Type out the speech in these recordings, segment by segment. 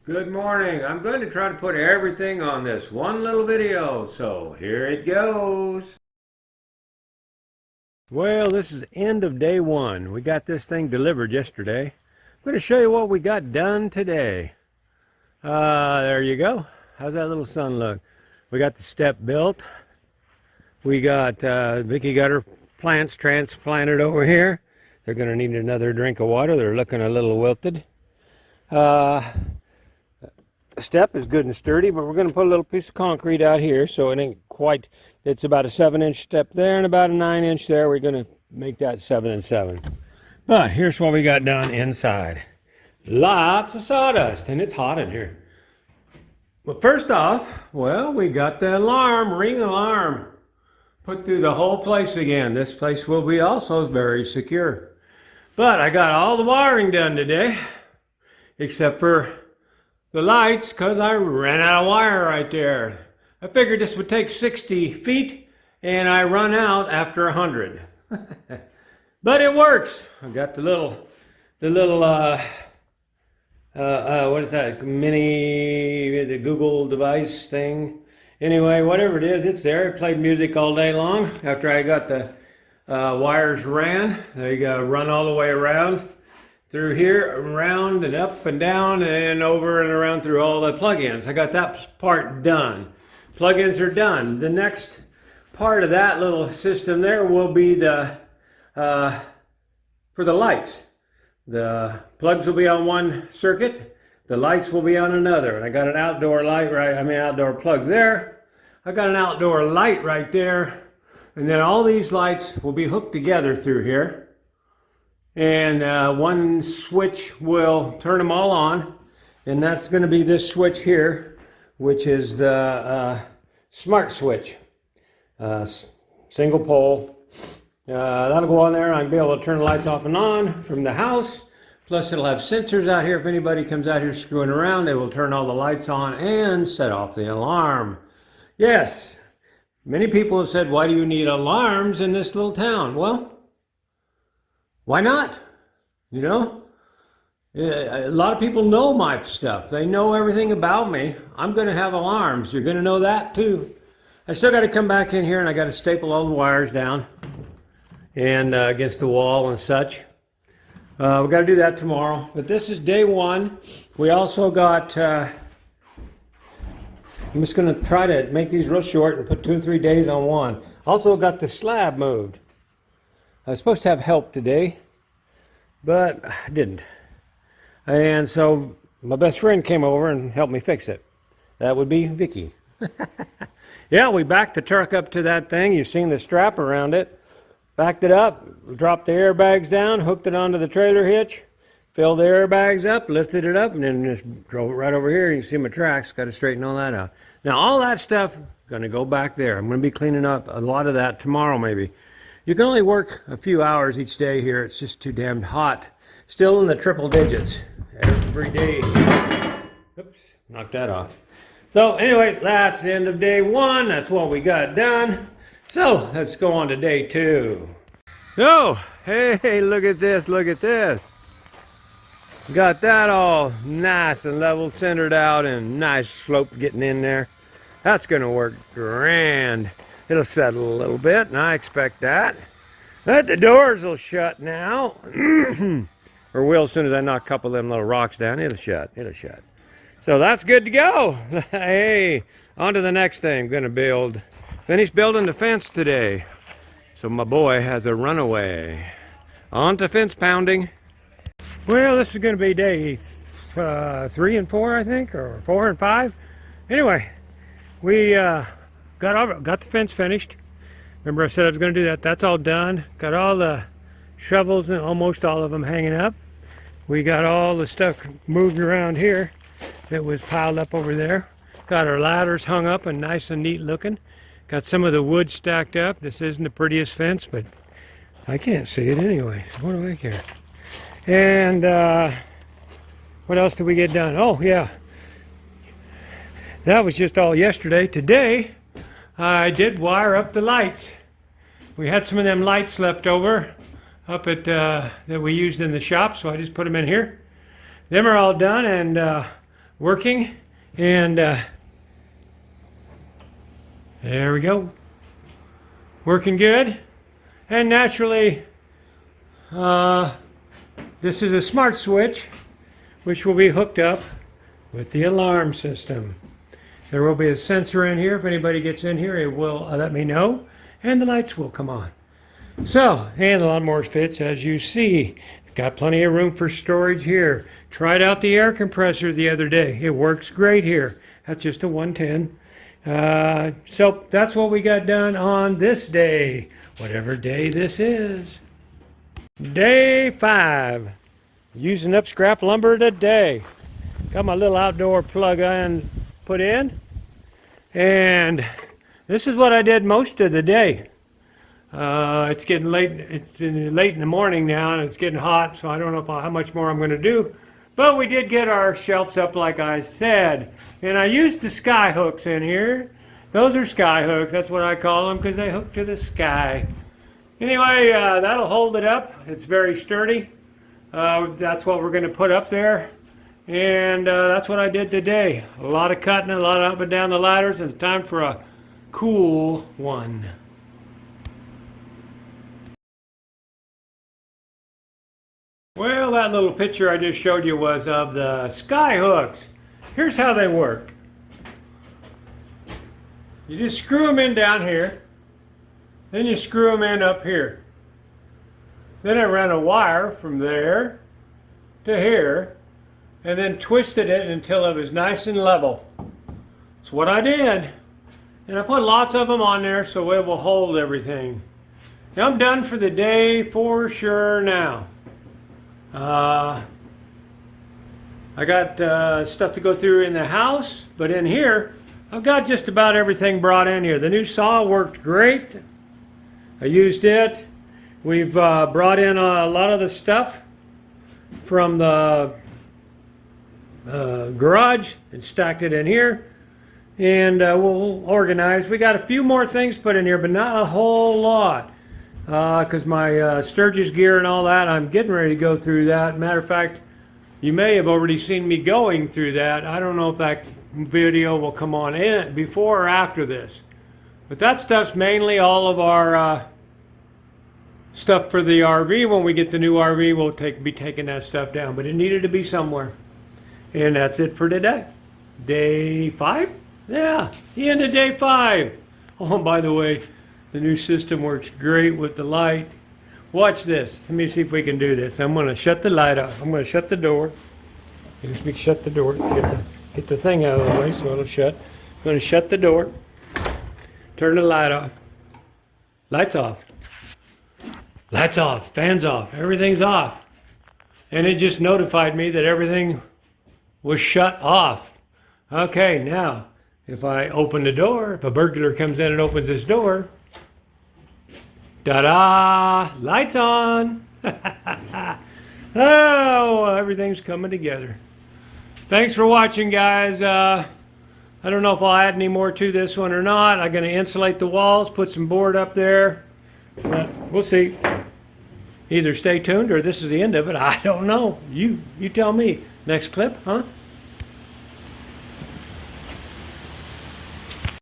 Good morning. I'm going to try to put everything on this one little video, so here it goes. Well, this is end of day one. We got this thing delivered yesterday. I'm going to show you what we got done today. There you go. How's that little sun look? We got the step built. We got Vicky got her plants transplanted over here. They're going to need another drink of water. They're looking a little wilted. Step is good and sturdy, but we're going to put a little piece of concrete out here so it ain't quite. It's about a 7-inch step there and about a 9-inch there. We're going to make that 7 and 7. But here's what we got done inside. Lots of sawdust, and it's hot in here. But first off, well, we got the ring alarm put through the whole place again. This place will be also very secure. But I got all the wiring done today, except for the lights, because I ran out of wire right there. I figured this would take 60 feet, and I run out after 100. But it works. I got the little, what is that, the Google device thing. Anyway, whatever it is, it's there. I played music all day long after I got the wires ran. They run all the way around. Through here, around and up and down and over and around through all the plugins. I got that part done. Plugins are done. The next part of that little system there will be the for the lights. The plugs will be on one circuit. The lights will be on another. And I got an outdoor light outdoor plug there. I got an outdoor light right there. And then all these lights will be hooked together through here. And one switch will turn them all on, and that's going to be this switch here, which is the smart switch, single pole. That'll go on there, and I'll be able to turn the lights off and on from the house. Plus it'll have sensors out here. If anybody comes out here screwing around, they will turn all the lights on and set off the alarm. Yes, many people have said, why do you need alarms in this little town? Well, why not? You know, a lot of people know my stuff. They know everything about me. I'm going to have alarms. You're going to know that too. I still got to come back in here and I got to staple all the wires down and against the wall and such. We got to do that tomorrow. But this is day one. We also got, I'm just going to try to make these real short and put 2 or 3 days on one. Also got the slab moved. I was supposed to have help today, but I didn't. And so my best friend came over and helped me fix it. That would be Vicky. Yeah, we backed the truck up to that thing. You've seen the strap around it. Backed it up, dropped the airbags down, hooked it onto the trailer hitch, filled the airbags up, lifted it up, and then just drove it right over here. You can see my tracks. Got to straighten all that out. Now, all that stuff going to go back there. I'm going to be cleaning up a lot of that tomorrow maybe. You can only work a few hours each day here. It's just too damn hot. Still in the triple digits every day. Oops, knocked that off. So anyway, that's the end of day one. That's what we got done. So let's go on to day two. Oh, hey, look at this, look at this. Got that all nice and level centered out and nice slope getting in there. That's going to work grand. It'll settle a little bit, and I expect that. But the doors will shut now. Or will as soon as I knock a couple of them little rocks down. It'll shut. So that's good to go. Hey, on to the next thing. I'm going to finish building the fence today. So my boy has a runaway. On to fence pounding. Well, this is going to be day 3 and 4, I think, or 4 and 5. Anyway, we got the fence finished. Remember I said I was going to do that. That's all done. Got all the shovels and almost all of them hanging up. We got all the stuff moved around here that was piled up over there. Got our ladders hung up and nice and neat looking. Got some of the wood stacked up. This isn't the prettiest fence, but I can't see it anyway. So what do I care? And what else did we get done? Oh yeah, that was just all yesterday. Today I did wire up the lights. We had some of them lights left over up at that we used in the shop, so I just put them in here. Them are all done, and working, and there we go. Working good. And naturally, this is a smart switch, which will be hooked up with the alarm system. There will be a sensor in here. If anybody gets in here, it will let me know, and the lights will come on. So, and the lawnmower fits, as you see. Got plenty of room for storage here. Tried out the air compressor the other day. It works great here. That's just a 110. So that's what we got done on this day, whatever day this is. Day 5. Using up scrap lumber today. Got my little outdoor plug in put in. And this is what I did most of the day. It's getting late. It's late in the morning now, and it's getting hot, so I don't know how much more I'm going to do. But we did get our shelves up, like I said. And I used the sky hooks in here. Those are sky hooks. That's what I call them, because they hook to the sky. Anyway, that'll hold it up. It's very sturdy. That's what we're going to put up there. And that's what I did today. A lot of cutting, a lot of up and down the ladders, and it's time for a cool one. Well, that little picture I just showed you was of the sky hooks. Here's how they work. You just screw them in down here, then you screw them in up here. Then I ran a wire from there to here, and then twisted it until it was nice and level. That's what I did. And I put lots of them on there so it will hold everything. Now I'm done for the day for sure now. I got stuff to go through in the house, but in here, I've got just about everything brought in here. The new saw worked great. I used it. We've brought in a lot of the stuff from the garage and stacked it in here. And we'll organize. We got a few more things put in here, but not a whole lot. Because my Sturgis gear and all that, I'm getting ready to go through that. Matter of fact, you may have already seen me going through that. I don't know if that video will come on in before or after this. But that stuff's mainly all of our stuff for the RV. When we get the new RV, we'll be taking that stuff down. But it needed to be somewhere. And that's it for today. Day 5? Yeah, the end of day 5. Oh, and by the way, the new system works great with the light. Watch this. Let me see if we can do this. I'm going to shut the light off. I'm going to shut the door. Just me shut the door. Get the thing out of the way so it'll shut. I'm going to shut the door. Turn the light off. Lights off. Lights off. Fans off. Everything's off. And it just notified me that everything was shut off. Okay, now, if I open the door, if a burglar comes in and opens this door, ta-da! Lights on! Oh, everything's coming together. Thanks for watching, guys. I don't know if I'll add any more to this one or not. I'm going to insulate the walls, put some board up there. But we'll see. Either stay tuned or this is the end of it. I don't know. You tell me. Next clip, huh?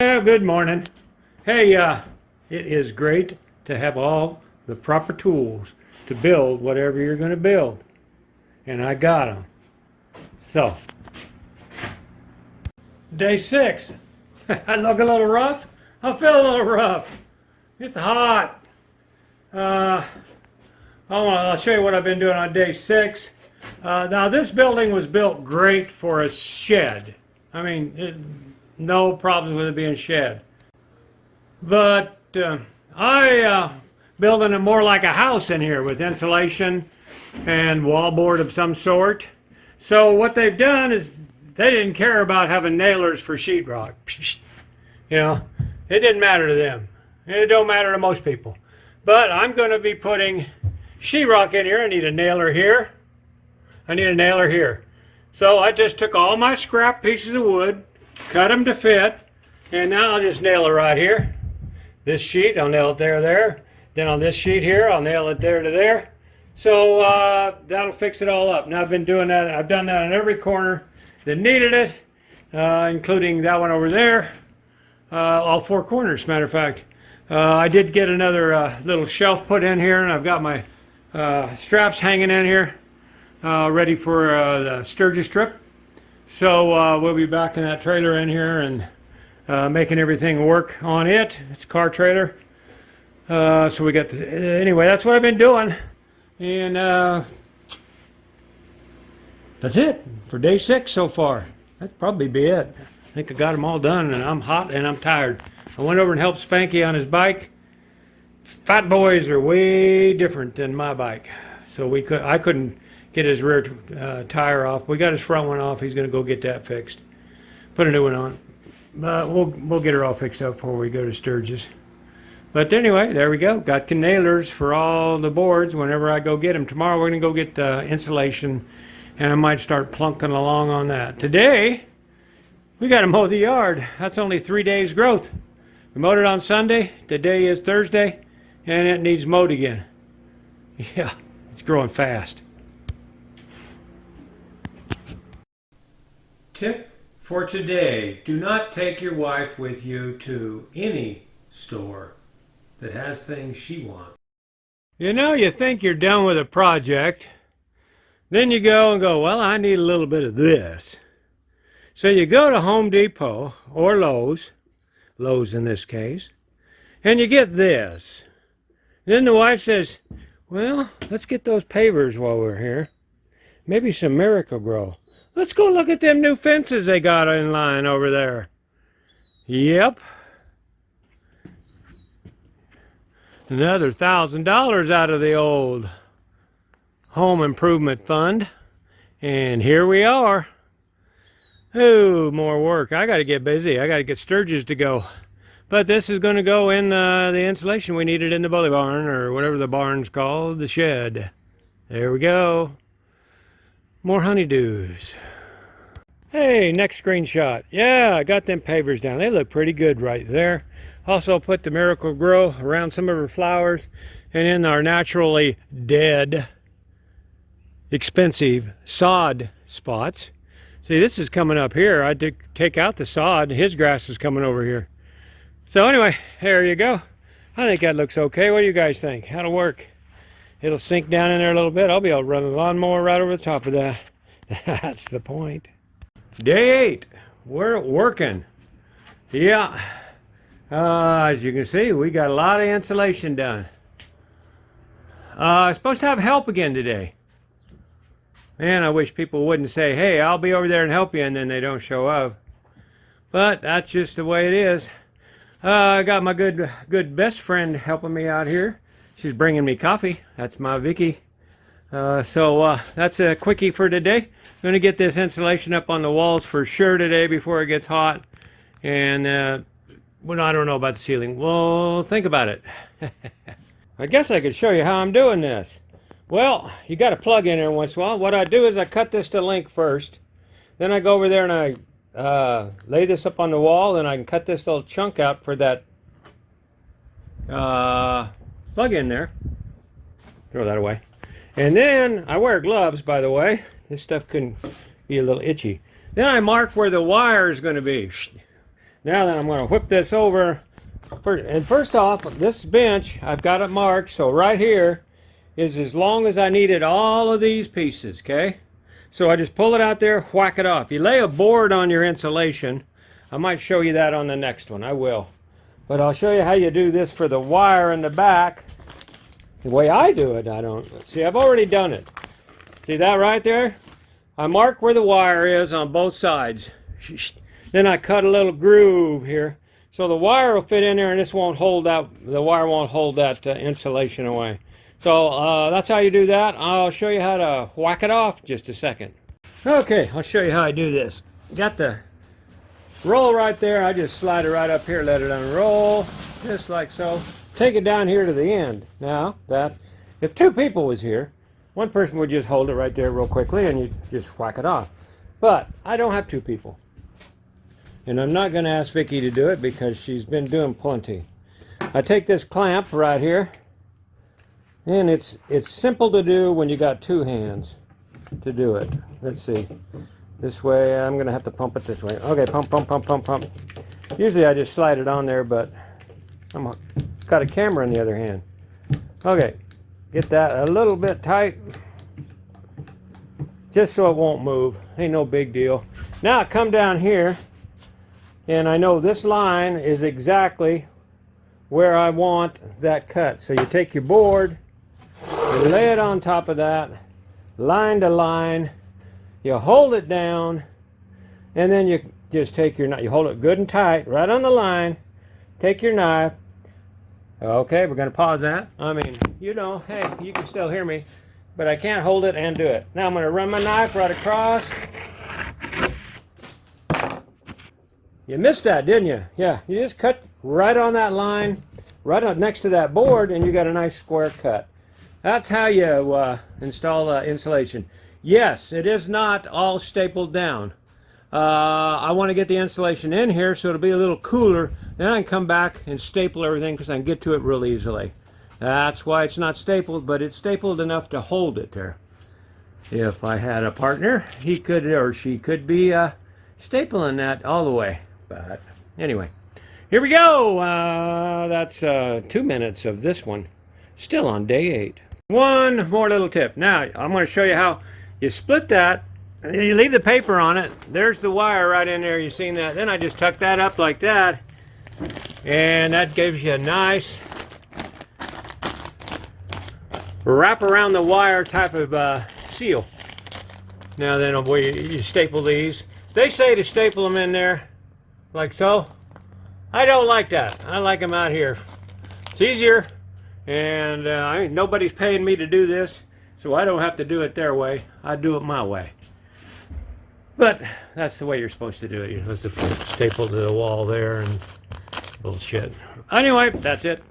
Yeah, good morning. Hey, it is great to have all the proper tools to build whatever you're going to build. And I got them. So, day 6. I look a little rough. I feel a little rough. It's hot. I'll show you what I've been doing on day 6. Now, this building was built great for a shed. I mean, no problems with it being shed. But I building it more like a house in here with insulation and wallboard of some sort. So what they've done is they didn't care about having nailers for sheetrock. You know, it didn't matter to them. It don't matter to most people. But I'm going to be putting sheetrock in here. I need a nailer here. I need a nailer here. So I just took all my scrap pieces of wood, cut them to fit, and now I'll just nail it right here. This sheet, I'll nail it there. Then on this sheet here, I'll nail it there to there. So that'll fix it all up. Now I've been doing that. I've done that on every corner. that needed it, including that one over there, all four corners, matter of fact. I did get another little shelf put in here, and I've got my straps hanging in here, ready for the Sturgis trip. So we'll be back in that trailer in here and making everything work on it. It's a car trailer. So we got anyway, that's what I've been doing. And that's it for day 6 so far. That'd probably be it. I think I got them all done, and I'm hot and I'm tired. I went over and helped Spanky on his bike. Fat boys are way different than my bike. So I couldn't get his rear tire off. We got his front one off. He's going to go get that fixed. Put a new one on. But we'll get her all fixed up before we go to Sturgis. But anyway, there we go. Got nailers for all the boards whenever I go get them. Tomorrow we're going to go get insulation, and I might start plunking along on that. Today, we got to mow the yard. That's only 3 days growth. We mowed it on Sunday. Today is Thursday, and it needs mowed again. Yeah, it's growing fast. Tip for today: do not take your wife with you to any store that has things she wants. You know, you think you're done with a project, then you go, well, I need a little bit of this. So you go to Home Depot or Lowe's in this case, and you get this. Then the wife says, well, let's get those pavers while we're here. Maybe some Miracle-Gro. Let's go look at them new fences they got in line over there. Yep. Another $1,000 out of the old home improvement fund. And here we are. Ooh, more work. I got to get busy. I got to get Sturgis to go. But this is going to go in the insulation we needed in the bully barn, or whatever the barn's called, the shed. There we go. More honeydews. Hey, next screenshot. Yeah, I got them pavers down. They look pretty good right there. Also put the Miracle-Gro around some of her flowers and in our naturally dead, expensive sod spots. See, this is coming up here. I did take out the sod. His grass is coming over here. So anyway, there you go. I think that looks okay. What do you guys think? How'll work? It'll sink down in there a little bit. I'll be able to run the lawnmower right over the top of that. That's the point. Day 8. We're working. Yeah. As you can see, we got a lot of insulation done. Supposed to have help again today. Man, I wish people wouldn't say, hey, I'll be over there and help you, and then they don't show up. But that's just the way it is. I got my good best friend helping me out here. She's bringing me coffee. That's my Vicky. So that's a quickie for today. I'm going to get this insulation up on the walls for sure today before it gets hot. And well, I don't know about the ceiling. Well, think about it. I guess I could show you how I'm doing this. Well, you got to plug in there once in a while. What I do is I cut this to length first. Then I go over there and I lay this up on the wall, and I can cut this little chunk out for that plug in there. Throw that away. And then I wear gloves, by the way. This stuff can be a little itchy. Then I mark where the wire is going to be. Now then I'm going to whip this over. And first off, this bench, I've got it marked. So right here is as long as I needed all of these pieces, okay? So I just pull it out there, whack it off. You lay a board on your insulation. I might show you that on the next one. I will. But I'll show you how you do this for the wire in the back. The way I do it, I don't. See, I've already done it. See that right there? I mark where the wire is on both sides. Then I cut a little groove here. So the wire will fit in there, and this won't hold that, the wire won't hold that insulation away. So that's how you do that. I'll show you how to whack it off in just a second. Okay, I'll show you how I do this. Got the roll right there. I just slide it right up here, let it unroll, just like so. Take it down here to the end. Now, if two people was here, one person would just hold it right there real quickly, and you just whack it off. But I don't have two people. And I'm not going to ask Vicky to do it because she's been doing plenty. I take this clamp right here, and it's simple to do when you got two hands to do it. Let's see. This way, I'm going to have to pump it this way. Okay, pump, pump, pump, pump, pump. Usually I just slide it on there, but I'm got a camera in the other hand. Okay, get that a little bit tight, just so it won't move. Ain't no big deal. Now I come down here, and I know this line is exactly where I want that cut. So you take your board, you lay it on top of that, line to line, you hold it down, and then you just take your knife, you hold it good and tight, right on the line, take your knife. Okay, we're going to pause that. I mean, you know, hey, you can still hear me, but I can't hold it and do it. Now I'm going to run my knife right across. You missed that, didn't you? Yeah, you just cut right on that line, right up next to that board, and you got a nice square cut. That's how you install insulation. Yes, it is not all stapled down. I want to get the insulation in here so it'll be a little cooler. Then I can come back and staple everything because I can get to it real easily. That's why it's not stapled, but it's stapled enough to hold it there. If I had a partner, he could or she could be stapling that all the way. But anyway, here we go. That's 2 minutes of this one. Still on day 8. One more little tip. Now, I'm going to show you how you split that. You leave the paper on it. There's the wire right in there. You seen that? Then I just tuck that up like that. And that gives you a nice wrap around the wire type of seal. Now then you staple these. They say to staple them in there like so. I don't like that. I like them out here. It's easier, and nobody's paying me to do this, so I don't have to do it their way. I do it my way. But that's the way you're supposed to do it. You're supposed to staple to the wall there and bullshit. Anyway, that's it.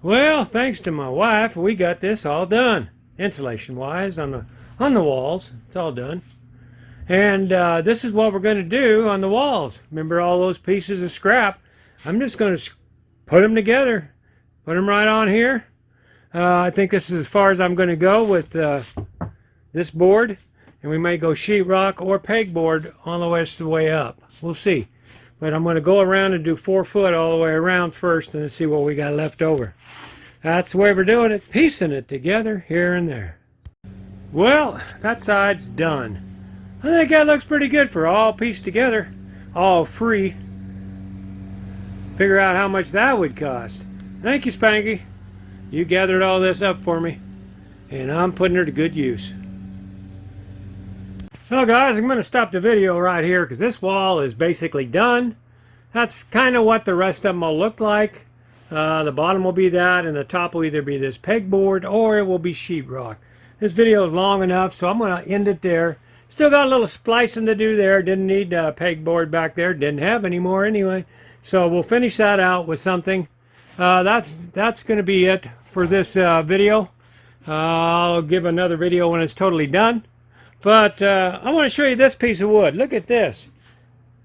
Well, thanks to my wife, we got this all done, insulation-wise, on the walls. It's all done. And this is what we're going to do on the walls. Remember all those pieces of scrap? I'm just going to put them together, put them right on here. I think this is as far as I'm going to go with this board. And we may go sheetrock or pegboard all the way up. We'll see. But I'm going to go around and do 4 foot all the way around first and see what we got left over. That's the way we're doing it, piecing it together here and there. Well, that side's done. I think that looks pretty good for all pieced together, all free. Figure out how much that would cost. Thank you, Spanky. You gathered all this up for me, and I'm putting her to good use. Well guys, I'm going to stop the video right here because this wall is basically done. That's kind of what the rest of them will look like. The bottom will be that, and the top will either be this pegboard or it will be sheetrock. This video is long enough, so I'm going to end it there. Still got a little splicing to do there. Didn't need pegboard back there. Didn't have any more anyway. So we'll finish that out with something. That's going to be it for this video. I'll give another video when it's totally done. But I want to show you this piece of wood. Look at this.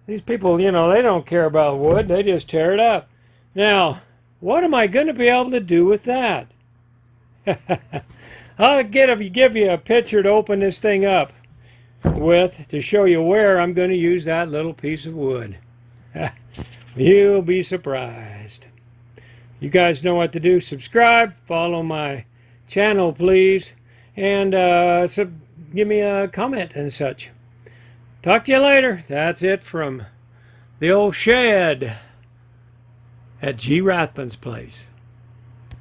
These people, you know, they don't care about wood. They just tear it up. Now, what am I going to be able to do with that? I'll give you a picture to open this thing up with to show you where I'm going to use that little piece of wood. You'll be surprised. You guys know what to do. Subscribe, follow my channel, please, and give me a comment and such. Talk to you later. That's it from the old shed at G. Rathbun's place.